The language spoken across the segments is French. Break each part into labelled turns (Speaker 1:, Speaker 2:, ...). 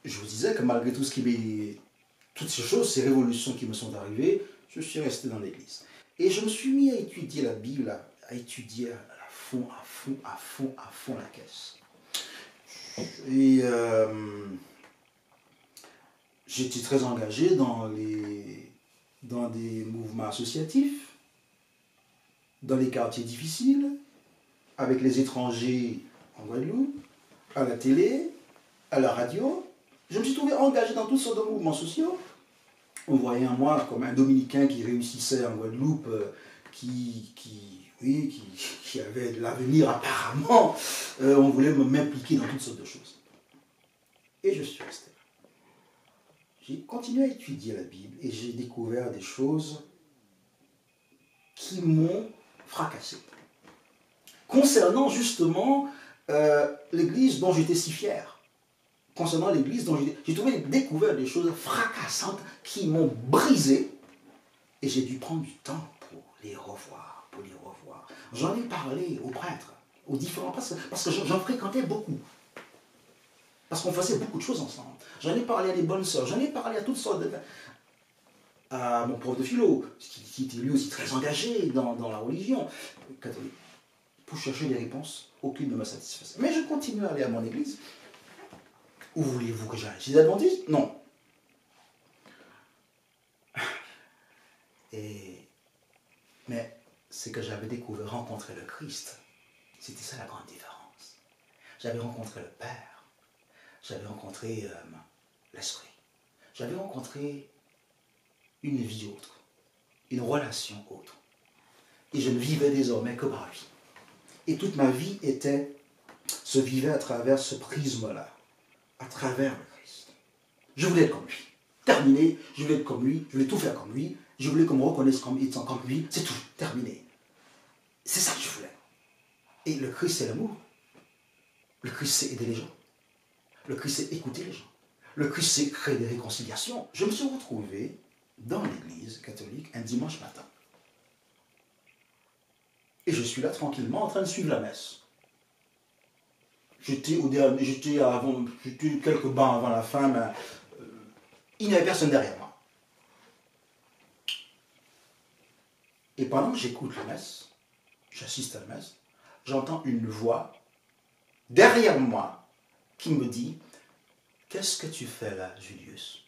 Speaker 1: je vous disais que malgré tout ce qui m'est, toutes ces choses, ces révolutions qui me sont arrivées, je suis resté dans l'église. Et je me suis mis à étudier la Bible, à étudier à fond, à fond, à fond, à fond la caisse. Et j'étais très engagé dans des mouvements associatifs, dans les quartiers difficiles, avec les étrangers en Guadeloupe, à la télé, à la radio. Je me suis trouvé engagé dans toutes sortes de mouvements sociaux. On voyait en moi comme un Dominicain qui réussissait en Guadeloupe, qui avait de l'avenir apparemment. On voulait m'impliquer dans toutes sortes de choses. Et je suis resté là. J'ai continué à étudier la Bible et j'ai découvert des choses qui m'ont fracassé. Concernant justement l'église dont j'étais si fier. Concernant l'église dont j'ai découvert des choses fracassantes qui m'ont brisé. Et j'ai dû prendre du temps pour les revoir, J'en ai parlé aux prêtres, aux différents prêtres, parce que j'en fréquentais beaucoup. Parce qu'on faisait beaucoup de choses ensemble. J'en ai parlé à des bonnes sœurs, j'en ai parlé à toutes sortes de... à mon prof de philo, qui était lui aussi très engagé dans la religion catholique. Pour chercher des réponses, aucune ne me satisfaisait. Mais je continue à aller à mon église. Où voulez-vous que j'aille? Chez les adventistes? Non. Mais c'est que j'avais découvert, rencontré le Christ. C'était ça la grande différence. J'avais rencontré le Père. J'avais rencontré l'Esprit. J'avais rencontré une vie autre. Une relation autre. Et je ne vivais désormais que par lui. Et toute ma vie se vivait à travers ce prisme-là. À travers le Christ. Je voulais être comme lui. Terminé, je voulais être comme lui, je voulais tout faire comme lui, je voulais qu'on me reconnaisse comme étant comme lui, c'est tout, terminé. C'est ça que je voulais. Et le Christ, c'est l'amour. Le Christ, c'est aider les gens. Le Christ, c'est écouter les gens. Le Christ, c'est créer des réconciliations. Je me suis retrouvé dans l'église catholique un dimanche matin. Et je suis là tranquillement en train de suivre la messe. J'étais quelques bancs avant la fin, mais il n'y avait personne derrière moi. Et pendant que j'écoute la messe, j'assiste à la messe, j'entends une voix derrière moi qui me dit « Qu'est-ce que tu fais là, Julius ?»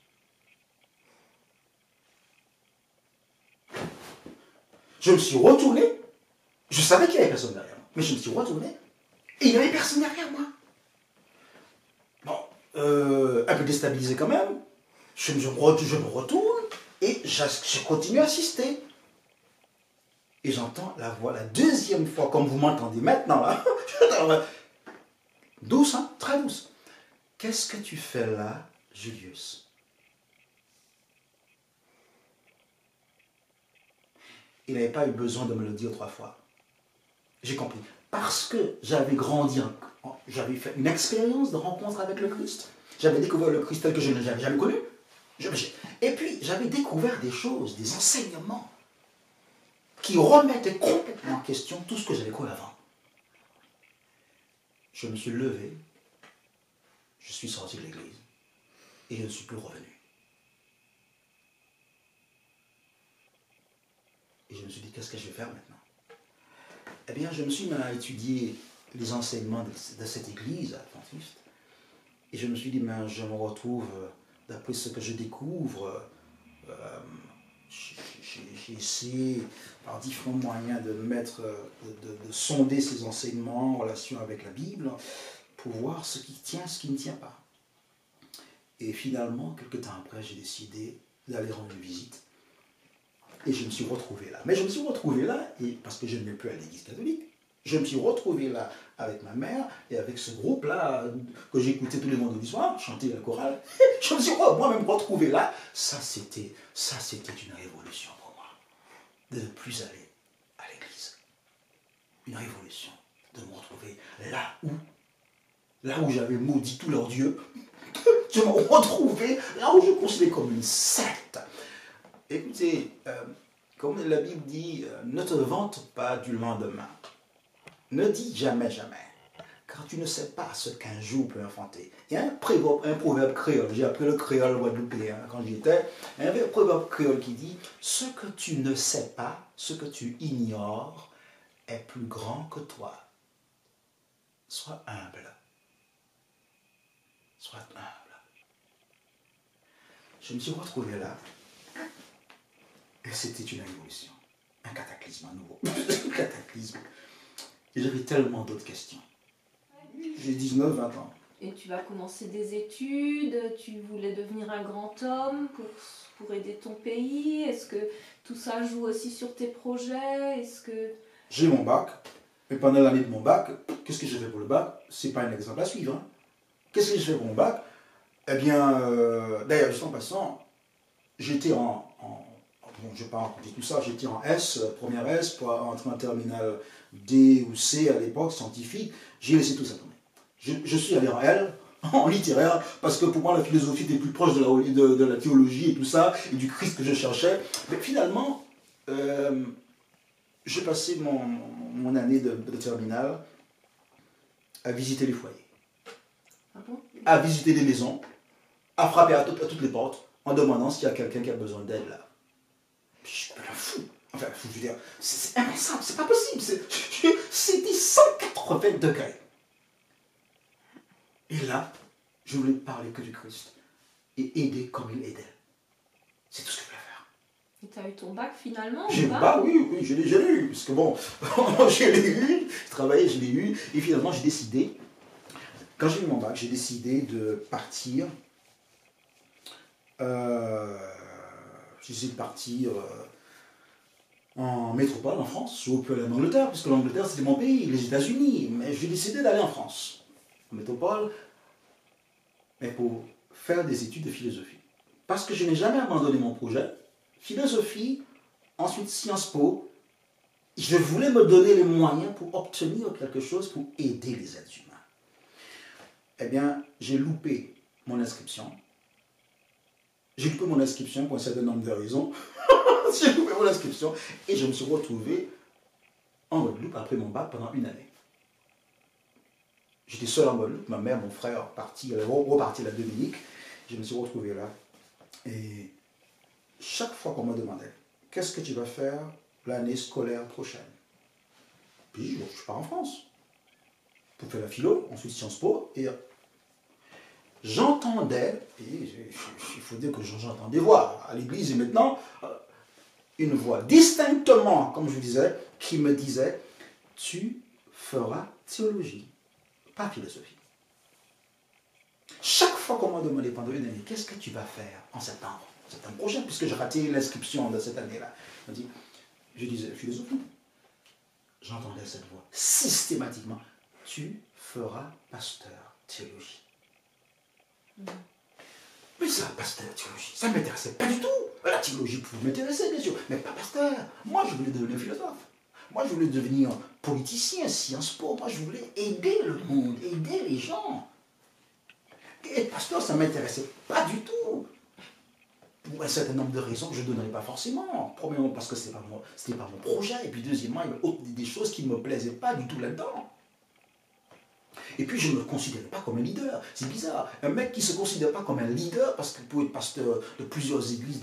Speaker 1: Je me suis retourné, je savais qu'il n'y avait personne derrière moi, mais je me suis retourné et il n'y avait personne derrière moi. Bon, un peu déstabilisé quand même, je me retourne et je continue à assister. Et j'entends la voix la deuxième fois, comme vous m'entendez maintenant là, douce, hein, très douce. Qu'est-ce que tu fais là, Julius? Il n'avait pas eu besoin de me le dire 3 fois. J'ai compris. Parce que j'avais grandi, j'avais fait une expérience de rencontre avec le Christ. J'avais découvert le Christ tel que je ne l'avais jamais connu. Et puis, j'avais découvert des choses, des enseignements qui remettaient complètement en question tout ce que j'avais cru avant. Je me suis levé, je suis sorti de l'église et je ne suis plus revenu. Et je me suis dit, qu'est-ce que je vais faire maintenant? Eh bien, je me suis mis à étudier les enseignements de cette église adventiste. Et je me suis dit, mais je me retrouve, d'après ce que je découvre, j'ai essayé par différents moyens de sonder ces enseignements en relation avec la Bible pour voir ce qui tient, ce qui ne tient pas. Et finalement, quelques temps après, j'ai décidé d'aller rendre une visite. Et je me suis retrouvé là. Mais je me suis retrouvé là, parce que je ne vais plus à l'église catholique, je me suis retrouvé là avec ma mère et avec ce groupe-là que j'écoutais tous les vendredis soirs, chanter la chorale. Je me suis moi-même retrouvé là. Ça, c'était une révolution pour moi. De ne plus aller à l'église. Une révolution. De me retrouver là où j'avais maudit tous leurs dieux. Je me retrouvais là où je considérais comme une secte. Écoutez, comme la Bible dit, ne te vante pas du lendemain. Ne dis jamais, jamais car tu ne sais pas ce qu'un jour peut inventer. Il y a un proverbe créole, j'ai appris le créole guadeloupéen quand j'y étais, un proverbe créole qui dit « Ce que tu ne sais pas, ce que tu ignores, est plus grand que toi. Sois humble. Sois humble. » Je me suis retrouvé là, et c'était une révolution, un cataclysme à nouveau, un cataclysme. Et j'avais tellement d'autres questions. J'ai 19, 20 ans.
Speaker 2: Et tu vas commencer des études, tu voulais devenir un grand homme pour aider ton pays. Est-ce que tout ça joue aussi sur tes projets? Est-ce que...
Speaker 1: J'ai mon bac, et pendant l'année de mon bac, qu'est-ce que j'ai fait pour le bac? C'est pas un exemple à suivre. Hein. Qu'est-ce que j'ai fait pour mon bac? Eh bien, d'ailleurs, juste en passant, j'étais bon, je ne vais pas raconter tout ça, j'étais en S, première S, pour entrer en terminale D ou C à l'époque, scientifique. J'ai laissé tout ça tomber. Je suis allé en L, en littéraire, parce que pour moi la philosophie était plus proche de la théologie et tout ça, et du Christ que je cherchais. Mais finalement, j'ai passé mon année de terminale à visiter les foyers, à visiter les maisons, à frapper à toutes les portes, en demandant s'il y a quelqu'un qui a besoin d'aide là. Je suis un fou. Enfin, je veux dire, c'est impensable, c'est pas possible. C'était 180 degrés. Et là, je voulais parler que du Christ et aider comme il aidait. C'est tout ce que je voulais faire.
Speaker 2: Et tu as eu ton bac finalement?
Speaker 1: J'ai le bac, oui, je l'ai eu. Parce que bon, je l'ai eu, je travaillais, je l'ai eu. Et finalement, j'ai décidé, quand j'ai eu mon bac, j'ai décidé de partir. J'ai décidé de partir en métropole, en France. Je pu aller en Angleterre, parce que l'Angleterre, c'était mon pays, les États-Unis. Mais j'ai décidé d'aller en France. Métropole, mais pour faire des études de philosophie. Parce que je n'ai jamais abandonné mon projet. Philosophie, ensuite Sciences Po. Je voulais me donner les moyens pour obtenir quelque chose pour aider les êtres humains. Eh bien, j'ai loupé mon inscription. J'ai loupé mon inscription pour un certain nombre de raisons. J'ai loupé mon inscription et je me suis retrouvé en Guadeloupe après mon bac pendant une année. J'étais seul en Guadeloupe, ma mère, mon frère reparti à la Dominique. Je me suis retrouvé là. Et chaque fois qu'on me demandait, qu'est-ce que tu vas faire l'année scolaire prochaine? Puis je pars en France pour faire la philo, ensuite Sciences Po. Et j'entendais, et il faut dire que j'entends des voix à l'église et maintenant, une voix distinctement, comme je vous disais, qui me disait, tu feras théologie. Pas philosophie. Chaque fois qu'on m'a demandé pendant une année, qu'est-ce que tu vas faire en septembre prochain, puisque j'ai raté l'inscription de cette année-là, je disais philosophie. J'entendais cette voix systématiquement. Tu feras pasteur théologie. Mais ça, pasteur théologie, ça ne m'intéressait pas du tout. La théologie pouvait m'intéresser, bien sûr, mais pas pasteur. Moi, je voulais devenir philosophe. Moi, je voulais devenir politicien, Sciences Po. Moi, je voulais aider le monde, aider les gens. Et pasteur, ça ne m'intéressait pas du tout. Pour un certain nombre de raisons que je ne donnerai pas forcément. Premièrement, parce que ce n'était pas mon projet. Et puis, deuxièmement, il y avait des choses qui ne me plaisaient pas du tout là-dedans. Et puis, je ne me considérais pas comme un leader. C'est bizarre. Un mec qui ne se considère pas comme un leader, parce que pour être pasteur de plusieurs églises,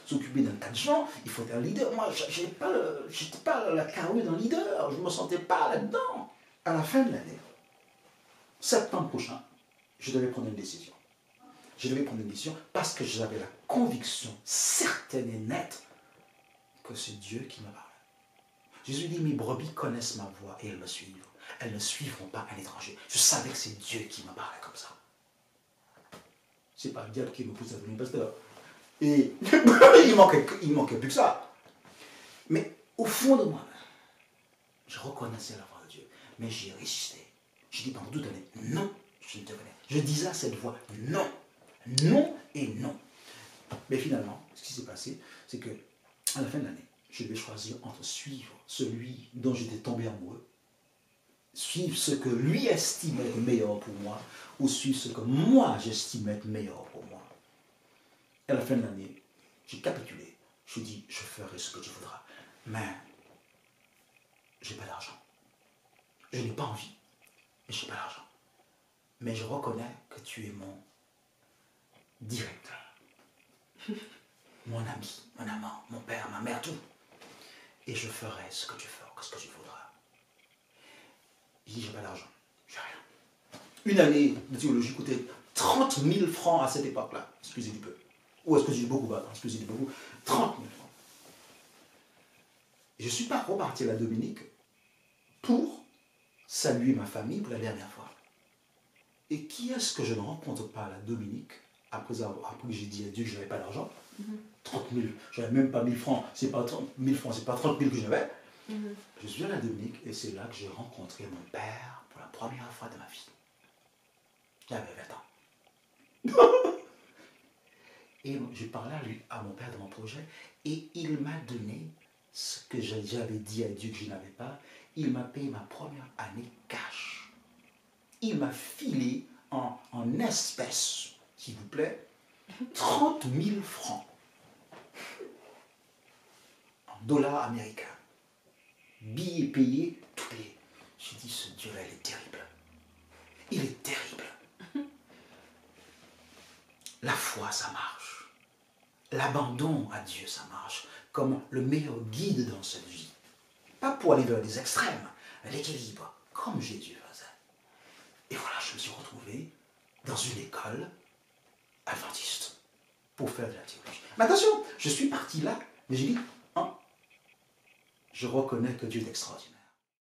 Speaker 1: s'occuper d'un tas de gens, il faut être un leader. Moi, je n'étais pas la carrure d'un leader. Je ne me sentais pas là-dedans. À la fin de l'année, septembre prochain, je devais prendre une décision. Je devais prendre une décision parce que j'avais la conviction certaine et nette que c'est Dieu qui me parle. Jésus dit, mes brebis connaissent ma voix et elles me suivent. Elles ne suivront pas un étranger. Je savais que c'est Dieu qui me parlait comme ça. C'est pas le diable qui me pousse à devenir pasteur. Et il manquait plus que ça. Mais au fond de moi, je reconnaissais la voix de Dieu. Mais j'ai résisté. J'ai dit pendant toute l'année, non, je ne te connais. Je disais à cette voix, non, non et non. Mais finalement, ce qui s'est passé, c'est que à la fin de l'année, je devais choisir entre suivre celui dont j'étais tombé amoureux, suivre ce que lui estimait être meilleur pour moi, ou suivre ce que moi j'estimais être meilleur pour moi. Et à la fin de l'année, j'ai capitulé. Je dis, je ferai ce que tu voudras. Mais, je n'ai pas d'argent. Je n'ai pas envie. mais je n'ai pas l'argent. Mais je reconnais que tu es mon directeur, mon ami, mon amant, mon père, ma mère, tout. Et je ferai ce que tu feras, ce que tu voudras. Il dit, j'ai pas d'argent, j'ai rien. Une année de théologie coûtait 30 000 francs à cette époque-là. Excusez du peu. Ou est-ce que je dis beaucoup, excusez du beaucoup. 30 000 francs. Je suis pas reparti à la Dominique pour saluer ma famille pour la dernière fois. Et qui est-ce que je ne rencontre pas à la Dominique après que j'ai dit à Dieu que je n'avais pas d'argent? 30 000, je n'avais même pas 1000 francs, c'est pas 30 000 francs, c'est pas 30 000 que j'avais. Je suis à la Dominique et c'est là que j'ai rencontré mon père pour la première fois de ma vie. J'avais 20 ans. Et j'ai parlé à mon père de mon projet et il m'a donné ce que j'avais dit à Dieu que je n'avais pas. Il m'a payé ma première année cash. Il m'a filé en espèces, s'il vous plaît, 30 000 francs. En dollars américains. Billets payés, tout payé. J'ai dit, ce Dieu-là, il est terrible. Il est terrible. La foi, ça marche. L'abandon à Dieu, ça marche. Comme le meilleur guide dans cette vie. Pas pour aller vers les extrêmes, mais l'équilibre, comme Jésus faisait. Et voilà, je me suis retrouvé dans une école adventiste pour faire de la théologie. Mais attention, je suis parti là, mais j'ai dit, je reconnais que Dieu est extraordinaire.